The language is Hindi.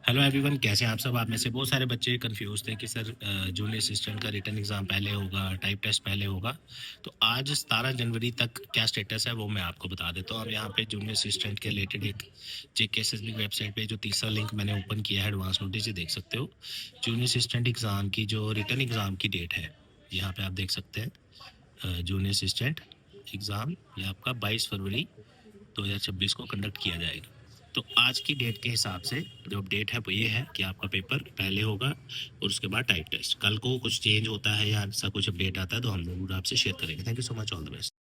हेलो एवरीवन, कैसे हैं आप सब। आप में से बहुत सारे बच्चे कंफ्यूज थे कि सर जूनियर असिस्टेंट का रिटन एग्ज़ाम पहले होगा, टाइप टेस्ट पहले होगा। तो आज 17 जनवरी तक क्या स्टेटस है वो मैं आपको बता देता हूँ। अब यहाँ पे जूनियर असिस्टेंट के रिलेटेड एक जेकेएसएसबी वेबसाइट पे जो तीसरा लिंक मैंने ओपन किया है, एडवांस नोटिस, ये देख सकते हो। जूनियर असिस्टेंट एग्ज़ाम की जो रिटन एग्ज़ाम की डेट है, यहाँ पे आप देख सकते हैं। जूनियर असिस्टेंट एग्ज़ाम ये आपका 22 फरवरी 2026 को कंडक्ट किया जाएगा। तो आज की डेट के हिसाब से जो अपडेट है वो ये है कि आपका पेपर पहले होगा और उसके बाद टाइप टेस्ट। कल को कुछ चेंज होता है या ऐसा कुछ अपडेट आता है तो हम जरूर आपसे शेयर करेंगे। Thank you so much, all the best.